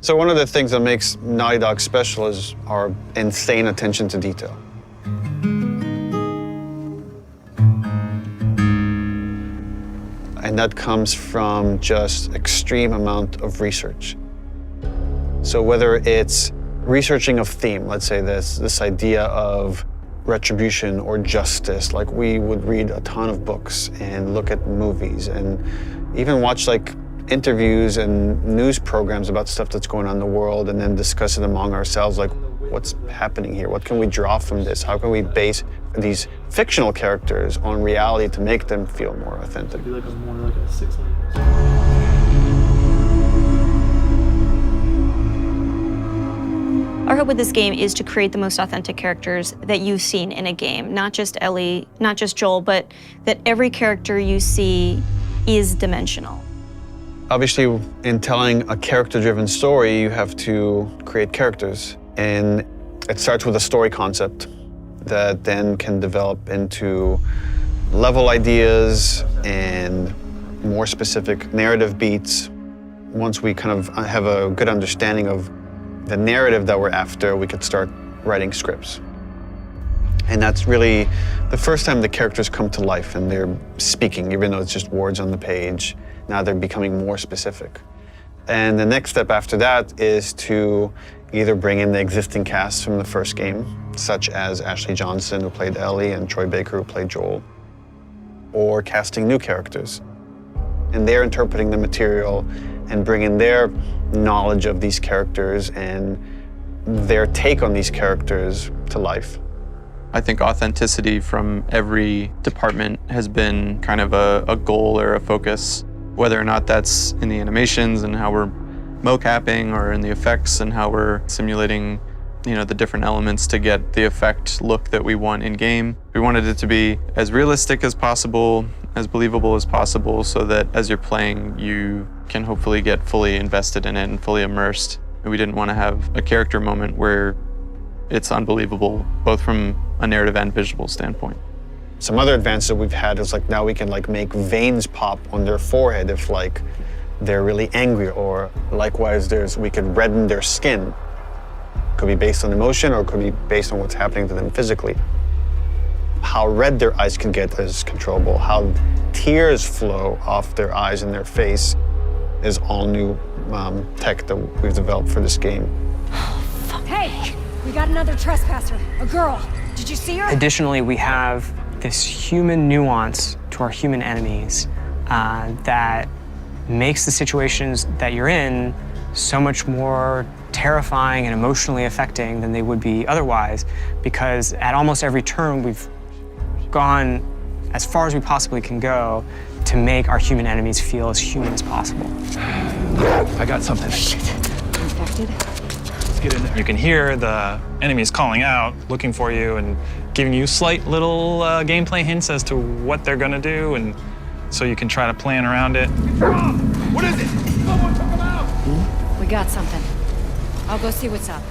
So one of the things that makes Naughty Dog special is our insane attention to detail. And that comes from just extreme amount of research. So whether it's researching a theme, let's say this idea of retribution or justice, like we would read a ton of books and look at movies and even watch like interviews and news programs about stuff that's going on in the world and then discuss it among ourselves, like what's happening here? What can we draw from this? How can we base these fictional characters on reality to make them feel more authentic? It'd be like more like a 6 language. Our hope with this game is to create the most authentic characters that you've seen in a game. Not just Ellie, not just Joel, but that every character you see is dimensional. Obviously, in telling a character-driven story, you have to create characters. And it starts with a story concept that then can develop into level ideas and more specific narrative beats. Once we kind of have a good understanding of the narrative that we're after, we could start writing scripts. And that's really the first time the characters come to life and they're speaking, even though it's just words on the page. Now they're becoming more specific. And the next step after that is to either bring in the existing cast from the first game, such as Ashley Johnson, who played Ellie, and Troy Baker, who played Joel, or casting new characters. And they're interpreting the material and bringing their knowledge of these characters and their take on these characters to life. I think authenticity from every department has been kind of a goal or a focus, whether or not that's in the animations and how we're mocapping or in the effects and how we're simulating, the different elements to get the effect look that we want in game. We wanted it to be as realistic as possible, as believable as possible, so that as you're playing, you can hopefully get fully invested in it and fully immersed. And we didn't want to have a character moment where it's unbelievable, both from a narrative and visual standpoint. Some other advances that we've had is like now we can like make veins pop on their forehead if like they're really angry, or likewise we could redden their skin. Could be based on emotion or could be based on what's happening to them physically. How red their eyes can get is controllable. How tears flow off their eyes and their face is all new tech that we've developed for this game. Hey, we got another trespasser, a girl. Did you see her? Additionally, we have this human nuance to our human enemies that makes the situations that you're in so much more terrifying and emotionally affecting than they would be otherwise, because at almost every turn we've gone as far as we possibly can go to make our human enemies feel as human as possible. I got something. Shit. Infected? Let's get in there. You can hear the enemies calling out, looking for you, and giving you slight little gameplay hints as to what they're gonna do, and so you can try to plan around it. What is it? Someone took him out! We got something. I'll go see what's up.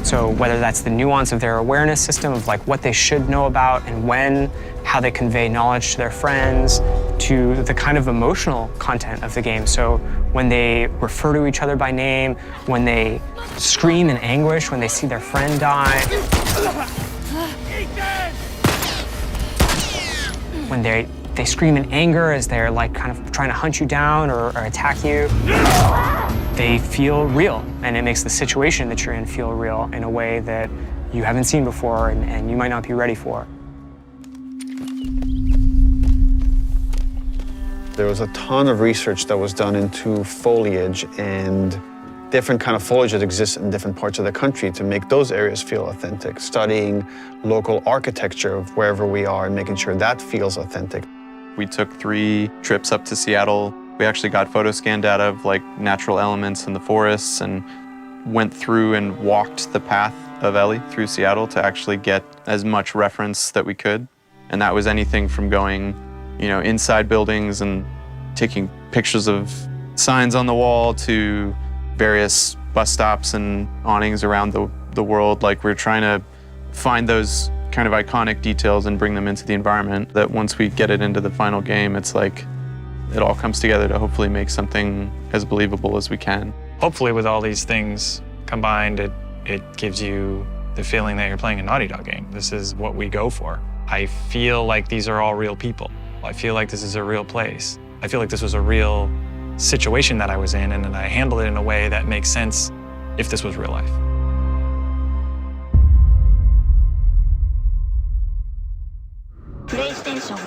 So whether that's the nuance of their awareness system of like what they should know about and when, how they convey knowledge to their friends, to the kind of emotional content of the game. So when they refer to each other by name, when they scream in anguish, when they see their friend die, when they scream in anger as they're like kind of trying to hunt you down or attack you. They feel real, and it makes the situation that you're in feel real in a way that you haven't seen before and you might not be ready for. There was a ton of research that was done into foliage and different kind of foliage that exists in different parts of the country to make those areas feel authentic, studying local architecture of wherever we are and making sure that feels authentic. We took 3 trips up to Seattle. We actually got photo scan data of like natural elements in the forests and went through and walked the path of Ellie through Seattle to actually get as much reference that we could. And that was anything from going, inside buildings and taking pictures of signs on the wall to various bus stops and awnings around the world. Like we're trying to find those kind of iconic details and bring them into the environment that once we get it into the final game, it's like it all comes together to hopefully make something as believable as we can. Hopefully with all these things combined, it gives you the feeling that you're playing a Naughty Dog game. This is what we go for. I feel like these are all real people. I feel like this is a real place. I feel like this was a real situation that I was in, and I handled it in a way that makes sense if this was real life. PlayStation